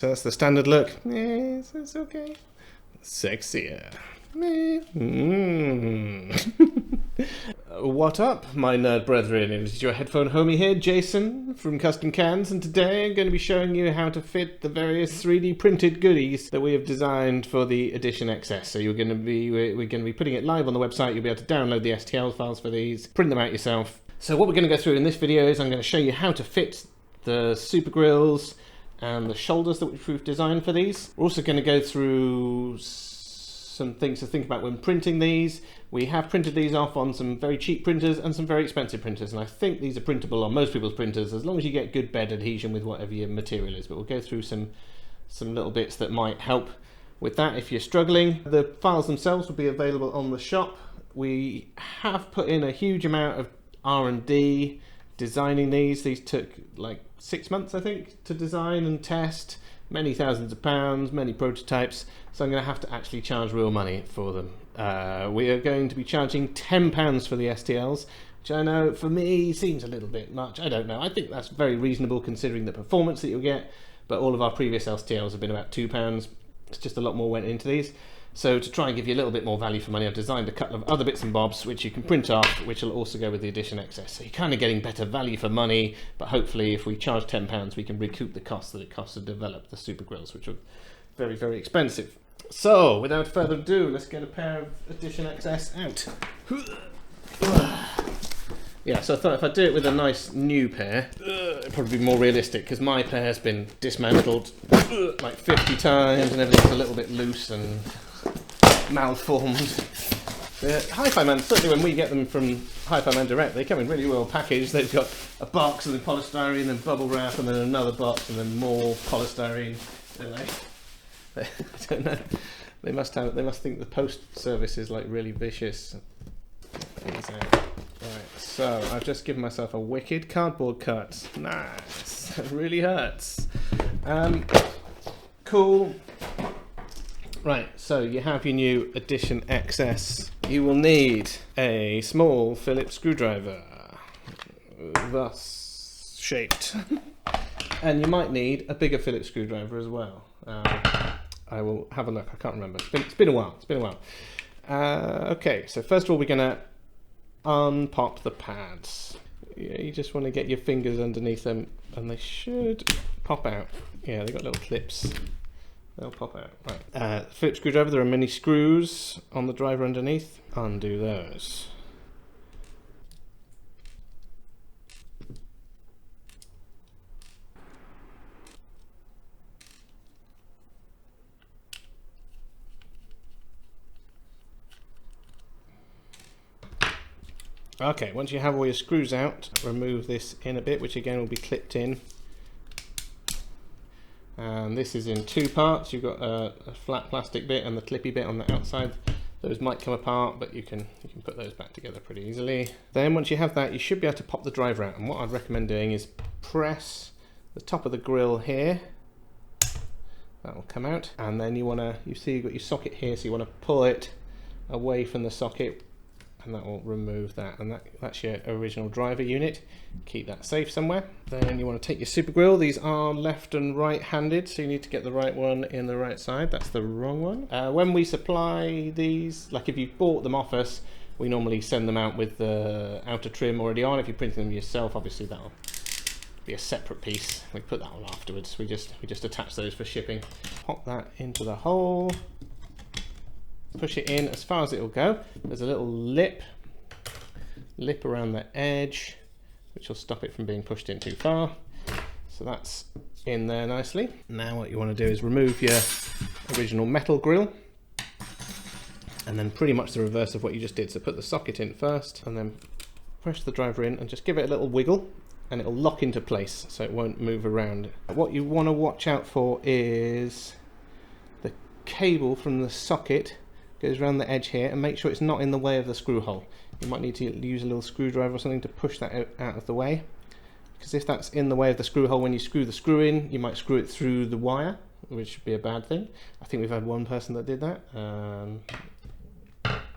So that's the standard look. Yes, it's okay. Sexier. What up, my nerd brethren? It is your headphone homie here, Jason from Custom Cans, and today I'm going to be showing you how to fit the various 3D printed goodies that we have designed for the Edition XS. So we're going to be putting it live on the website. You'll be able to download the STL files for these, print them out yourself. So what we're going to go through in this video is I'm going to show you how to fit the super grills and the shoulders that we've designed for these. We're also going to go through some things to think about when printing these. We have printed these off on some very cheap printers and some very expensive printers, and I think these are printable on most people's printers as long as you get good bed adhesion with whatever your material is. But we'll go through some little bits that might help with that if you're struggling. The files themselves will be available on the shop. We have put in a huge amount of R&D designing these. These took like 6 months, I think, to design and test. Many thousands of pounds, many prototypes, so I'm going to have to actually charge real money for them. We are going to be charging £10 for the STLs, which I know for me seems a little bit much. I don't know, I think that's very reasonable considering the performance that you'll get, but all of our previous STLs have been about £2. It's just a lot more went into these. So to try and give you a little bit more value for money, I've designed a couple of other bits and bobs which you can print off, which will also go with the Edition XS. So you're kind of getting better value for money, but hopefully if we charge £10, we can recoup the cost that it costs to develop the super grills, which are very, very expensive. So without further ado, let's get a pair of Edition XS out. Yeah, so I thought if I do it with a nice new pair, it'd probably be more realistic, because my pair has been dismantled like 50 times and everything's a little bit loose and malformed. The Hifiman, certainly when we get them from Hifiman Direct, they come in really well packaged. They've got a box and then polystyrene, then bubble wrap, and then another box, and then more polystyrene. I don't know. They must think the post service is like really vicious. Right, so I've just given myself a wicked cardboard cut. Nice. It really hurts. Cool. Right, so you have your new Edition XS. You will need a small Phillips screwdriver, thus shaped. And you might need a bigger Phillips screwdriver as well. I will have a look, I can't remember. It's been a while, okay, so first of all we're going to unpop the pads. Yeah, you just want to get your fingers underneath them and they should pop out. Yeah, they've got little clips. They'll pop out. Right. Phillips screwdriver, there are many screws on the driver underneath. Undo those. Okay, once you have all your screws out, remove this in a bit, which again will be clipped in. And this is in two parts. You've got a flat plastic bit and the clippy bit on the outside. Those might come apart, but you can put those back together pretty easily. Then once you have that, you should be able to pop the driver out. And what I'd recommend doing is press the top of the grill here. That will come out. And then you see you've got your socket here, so you want to pull it away from the socket, and that will remove that, and that's your original driver unit. Keep that safe somewhere. Then you want to take your super grill. These are left and right handed, so you need to get the right one in the right side. That's the wrong one. When we supply these, like if you bought them off us, we normally send them out with the outer trim already on. If you're printing them yourself, obviously that'll be a separate piece. We put that on afterwards. We just attach those for shipping. Pop that into the hole. Push it in as far as it will go. There's a little lip around the edge, which will stop it from being pushed in too far. So that's in there nicely. Now what you want to do is remove your original metal grill, and then pretty much the reverse of what you just did. So put the socket in first, and then push the driver in, and just give it a little wiggle, and it'll lock into place, so it won't move around. What you want to watch out for is the cable from the socket goes around the edge here, and make sure it's not in the way of the screw hole. You might need to use a little screwdriver or something to push that out of the way, because if that's in the way of the screw hole, when you screw the screw in, you might screw it through the wire, which would be a bad thing. I think we've had one person that did that.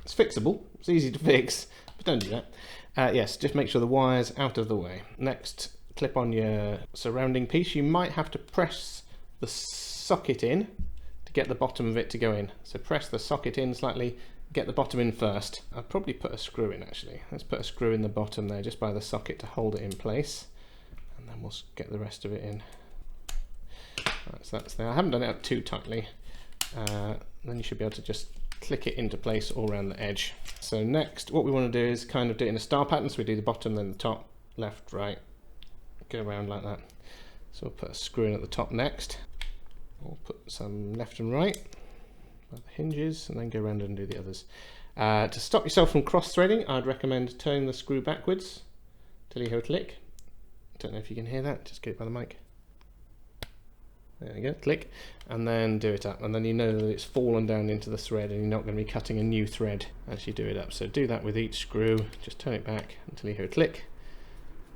It's fixable, it's easy to fix, but don't do that. Yes, just make sure the wire's out of the way. Next, clip on your surrounding piece. You might have to press the socket in to get the bottom of it to go in. So press the socket in slightly, get the bottom in first. I'll probably put a screw in actually. Let's put a screw in the bottom there just by the socket to hold it in place, and then we'll get the rest of it in. Right, so that's there. I haven't done it up too tightly. Then you should be able to just click it into place all around the edge. So next, what we want to do is kind of do it in a star pattern. So we do the bottom, then the top, left, right, go around like that. So we'll put a screw in at the top next. We'll put some left and right, the hinges, and then go around and do the others. To stop yourself from cross-threading, I'd recommend turning the screw backwards till you hear a click. Don't know if you can hear that, just get it by the mic. There you go, click, and then do it up, and then you know that it's fallen down into the thread and you're not going to be cutting a new thread as you do it up. So do that with each screw, just turn it back until you hear a click,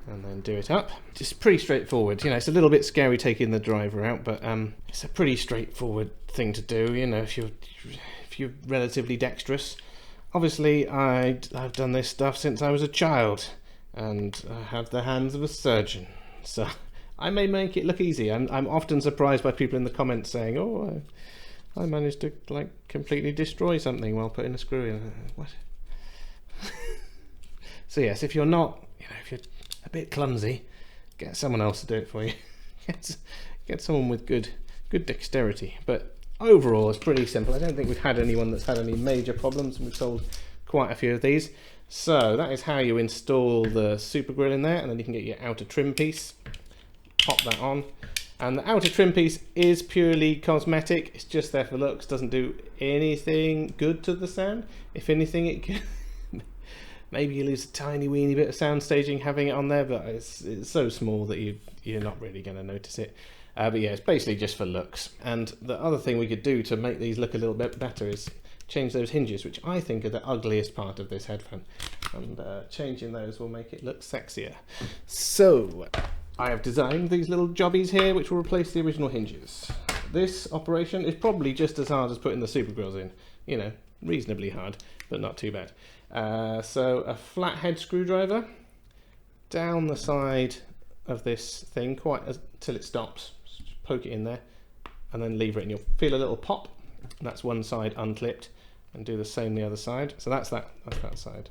and then do it up. Just pretty straightforward. You know, it's a little bit scary taking the driver out, but it's a pretty straightforward thing to do, you know, if you're relatively dexterous. Obviously I've done this stuff since I was a child, and I have the hands of a surgeon, so I may make it look easy. I'm often surprised by people in the comments saying, "Oh, I managed to like completely destroy something while putting a screw in." What? So yes, if you're not, you know, if you're a bit clumsy, get someone else to do it for you. Get someone with good dexterity. But overall, it's pretty simple. I don't think we've had anyone that's had any major problems, and we've sold quite a few of these. So that is how you install the super grill in there, and then you can get your outer trim piece. Pop that on, and the outer trim piece is purely cosmetic. It's just there for looks, doesn't do anything good to the sound. If anything, it can maybe you lose a tiny weeny bit of sound staging having it on there, but it's so small that you're not really going to notice it. But yeah, it's basically just for looks. And the other thing we could do to make these look a little bit better is change those hinges, which I think are the ugliest part of this headphone, and changing those will make it look sexier. So I have designed these little jobbies here which will replace the original hinges. This operation is probably just as hard as putting the super grills in. You know, reasonably hard, but not too bad. So a flathead screwdriver down the side of this thing till it stops. Just poke it in there and then lever it, and you'll feel a little pop. That's one side unclipped, and do the same the other side. So that's that side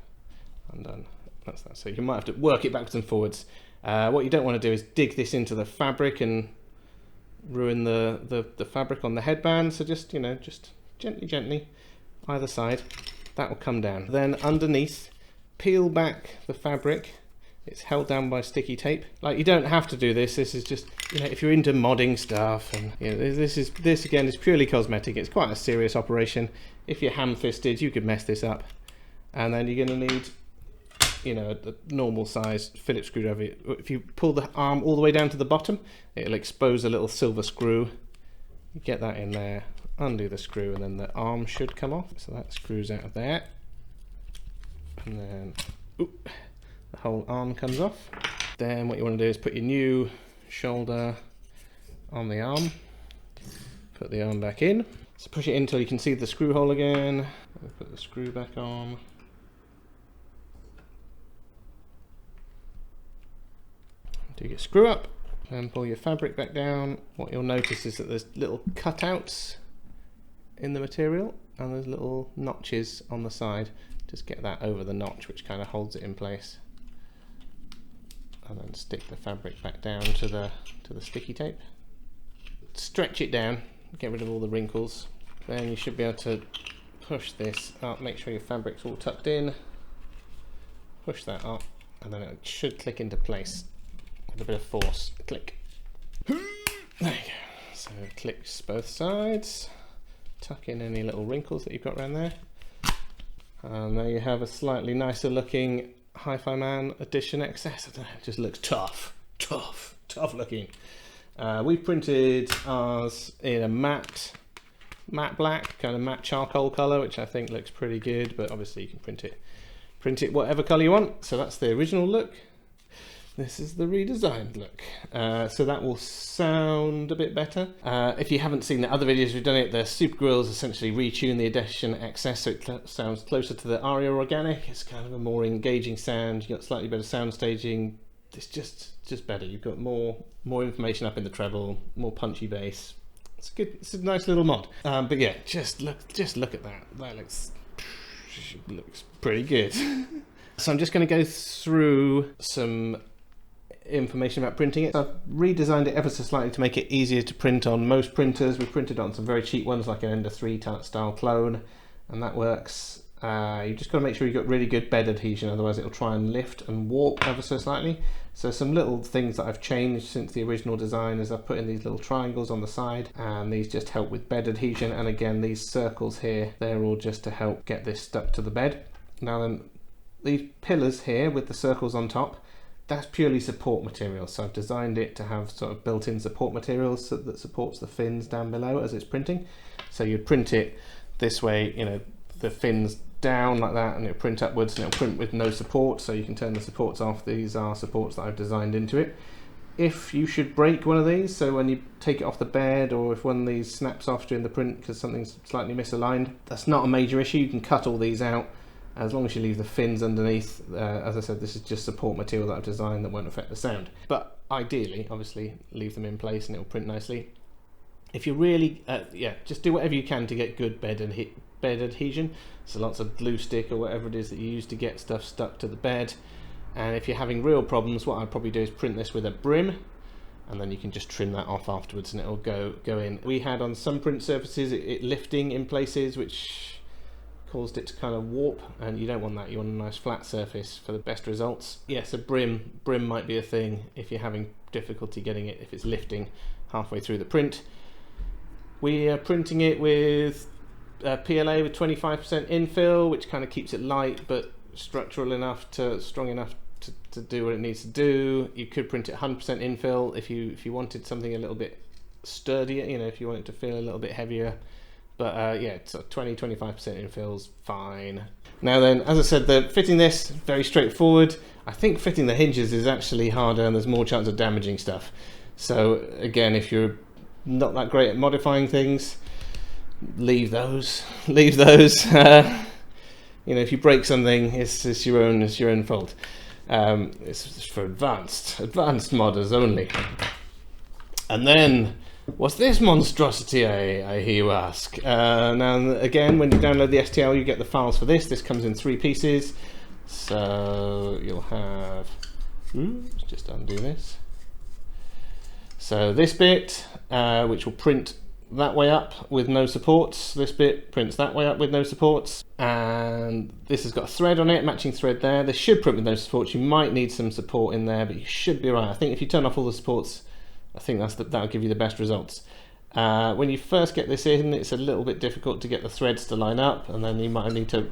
undone. That's that. So you might have to work it backwards and forwards. What you don't want to do is dig this into the fabric and ruin the fabric on the headband. So just, you know, just gently either side, that will come down. Then underneath, peel back the fabric. It's held down by sticky tape. Like, you don't have to do this. This is just, you know, if you're into modding stuff, and you know, this again is purely cosmetic. It's quite a serious operation. If you're ham-fisted, you could mess this up. And then you're going to need, you know, a normal size Phillips screwdriver. If you pull the arm all the way down to the bottom, it'll expose a little silver screw. You get that in there, undo the screw, and then the arm should come off. So that screws out of there, and then the whole arm comes off. Then what you want to do is put your new shoulder on the arm, put the arm back in. So push it in until you can see the screw hole again. Put the screw back on. Do your screw up and pull your fabric back down. What you'll notice is that there's little cutouts in the material, and there's little notches on the side. Just get that over the notch, which kind of holds it in place, and then stick the fabric back down to the sticky tape. Stretch it down, get rid of all the wrinkles. Then you should be able to push this up. Make sure your fabric's all tucked in. Push that up, and then it should click into place. A bit of force, click. There you go. So clicks both sides. Tuck in any little wrinkles that you've got around there. And there you have a slightly nicer looking Hifiman Edition XS. I don't know, it just looks tough looking. We printed ours in a matte black, kind of matte charcoal color, which I think looks pretty good, but obviously you can print it whatever color you want. So that's the original look. This is the redesigned look. So that will sound a bit better. If you haven't seen the other videos we've done it, the Super Grills essentially retune the Edition XS so it sounds closer to the Aria Organic. It's kind of a more engaging sound. You've got slightly better sound staging. It's just better. You've got more information up in the treble, more punchy bass. It's good. It's a nice little mod. But yeah, just look at that. That looks pretty good. So I'm just going to go through some information about printing it. I've redesigned it ever so slightly to make it easier to print on most printers. We've printed on some very cheap ones like an Ender 3 style clone, and that works. You just got to make sure you've got really good bed adhesion, otherwise it'll try and lift and warp ever so slightly. So some little things that I've changed since the original design is I've put in these little triangles on the side, and these just help with bed adhesion. And again, these circles here, they're all just to help get this stuck to the bed. Now then, these pillars here with the circles on top, that's purely support material. So I've designed it to have sort of built-in support materials that supports the fins down below as it's printing. So you'd print it this way, you know, the fins down like that, and it'll print upwards, and it'll print with no support, so you can turn the supports off. These are supports that I've designed into it. If you should break one of these, so when you take it off the bed, or if one of these snaps off during the print because something's slightly misaligned, that's not a major issue. You can cut all these out as long as you leave the fins underneath. As I said, this is just support material that I've designed that won't affect the sound, but ideally obviously leave them in place and it'll print nicely. If you really just do whatever you can to get good bed adhesion. So lots of glue stick or whatever it is that you use to get stuff stuck to the bed. And if you're having real problems, what I'd probably do is print this with a brim, and then you can just trim that off afterwards and it'll go in. We had on some print surfaces it lifting in places, which caused it to kind of warp, and you don't want that. You want a nice flat surface for the best results. Yes, a brim might be a thing if you're having difficulty getting it, if it's lifting halfway through the print. We are printing it with PLA with 25% infill, which kind of keeps it light but strong enough to do what it needs to do. You could print it 100% infill if you wanted something a little bit sturdier, you know, if you want it to feel a little bit heavier. But yeah, so 20-25% infill's fine. Now then, as I said, fitting this, very straightforward. I think fitting the hinges is actually harder and there's more chance of damaging stuff. So again, if you're not that great at modifying things, leave those. You know, if you break something, it's your own fault. It's for advanced modders only. And then, what's this monstrosity, I hear you ask? Now again, when you download the STL, you get the files for this. This comes in 3 pieces. So you'll have, let's just undo this. So this bit, which will print that way up with no supports. This bit prints that way up with no supports. And this has got a thread on it, matching thread there. This should print with no supports. You might need some support in there, but you should be right. I think if you turn off all the supports, I think that'll give you the best results. When you first get this in, it's a little bit difficult to get the threads to line up, and then you might need to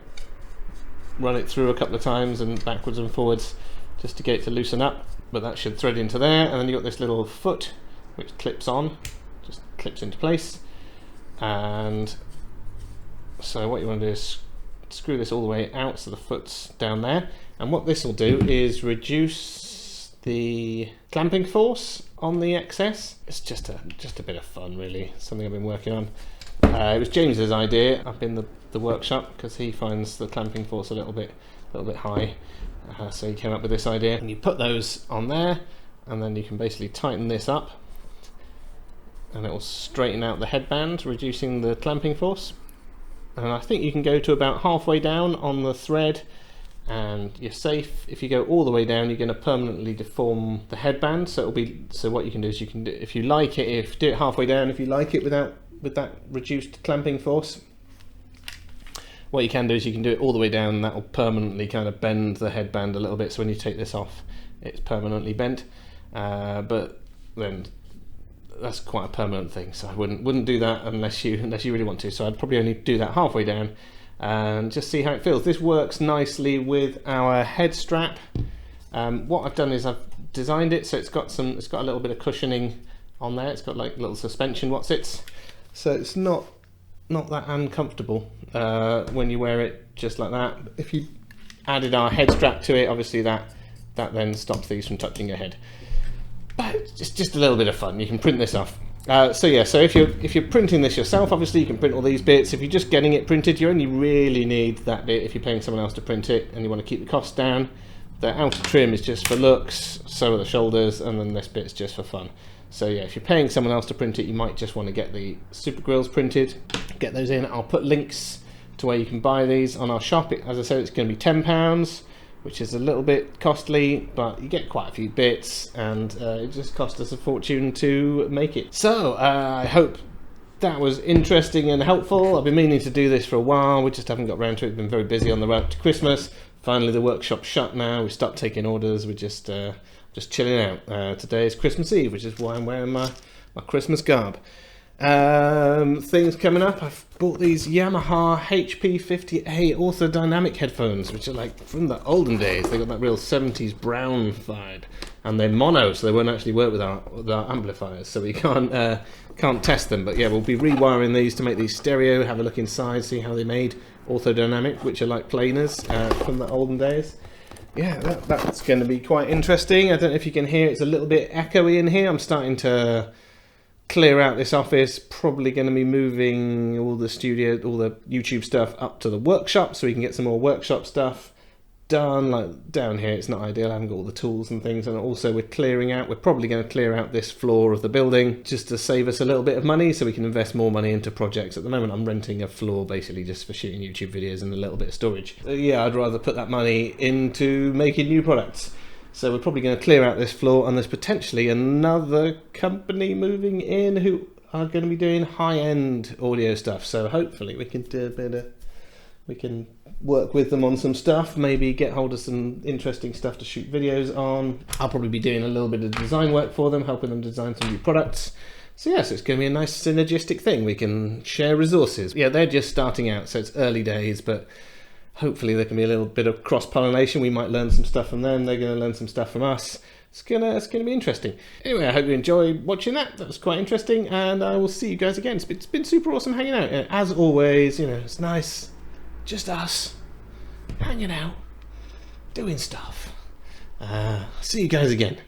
run it through a couple of times and backwards and forwards just to get it to loosen up. But that should thread into there, and then you've got this little foot which clips on, just clips into place. And so what you want to do is screw this all the way out so the foot's down there. And what this will do is reduce the clamping force on the XS. It's just a bit of fun, really. Something I've been working on. It was James's idea up in the workshop because he finds the clamping force a little bit high. So he came up with this idea, and you put those on there, and then you can basically tighten this up, and it will straighten out the headband, reducing the clamping force. And I think you can go to about halfway down on the thread, and you're safe. If you go all the way down, you're going to permanently deform the headband. So what you can do is if you like it, do it halfway down. If you like it with that reduced clamping force, what you can do is you can do it all the way down, and that will permanently kind of bend the headband a little bit. So when you take this off, it's permanently bent. But then that's quite a permanent thing, so I wouldn't do that unless you really want to. So I'd probably only do that halfway down and just see how it feels. This works nicely with our head strap. What I've done is I've designed it so it's got a little bit of cushioning on there. It's got like little suspension whatsits, so it's not that uncomfortable when you wear it just like that. If you added our head strap to it, obviously that then stops these from touching your head. But it's just a little bit of fun. You can print this off. So if you're printing this yourself, obviously you can print all these bits. If you're just getting it printed, you only really need that bit if you're paying someone else to print it and you want to keep the costs down. The outer trim is just for looks, so are the shoulders, and then this bit's just for fun. So yeah, if you're paying someone else to print it, you might just want to get the super grills printed, get those in. I'll put links to where you can buy these on our shop. As I said, it's going to be £10, which is a little bit costly, but you get quite a few bits, and it just cost us a fortune to make it. So I hope that was interesting and helpful. I've been meaning to do this for a while, we just haven't got around to it. We've been very busy on the run up to Christmas. Finally the workshop's shut now, we stopped taking orders, we're just chilling out. Today is Christmas Eve, which is why I'm wearing my Christmas garb. Things coming up, I've bought these Yamaha HP50A orthodynamic headphones, which are like from the olden days. They got that real 70s brown vibe, and they're mono, so they won't actually work with our amplifiers, so we can't test them. But yeah, we'll be rewiring these to make these stereo, have a look inside, see how they made orthodynamic, which are like planers from the olden days. Yeah, that's going to be quite interesting. I don't know if you can hear, it's a little bit echoey in here. I'm starting to clear out this office, probably going to be moving all the studio, all the YouTube stuff up to the workshop so we can get some more workshop stuff done. Like down here it's not ideal, I haven't got all the tools and things, and also we're probably going to clear out this floor of the building just to save us a little bit of money so we can invest more money into projects. At the moment I'm renting a floor basically just for shooting YouTube videos and a little bit of storage. Yeah, I'd rather put that money into making new products. So we're probably going to clear out this floor, and there's potentially another company moving in who are going to be doing high-end audio stuff. So hopefully we can do a bit of, we can work with them on some stuff, maybe get hold of some interesting stuff to shoot videos on. I'll probably be doing a little bit of design work for them, helping them design some new products. So yes, it's going to be a nice synergistic thing. We can share resources. Yeah, they're just starting out, so it's early days, but hopefully there can be a little bit of cross-pollination. We might learn some stuff from them, they're going to learn some stuff from us. It's gonna be interesting. Anyway, I hope you enjoyed watching that. That was quite interesting, and I will see you guys again. It's been super awesome hanging out. As always, you know, it's nice, just us, hanging out, doing stuff. See you guys again.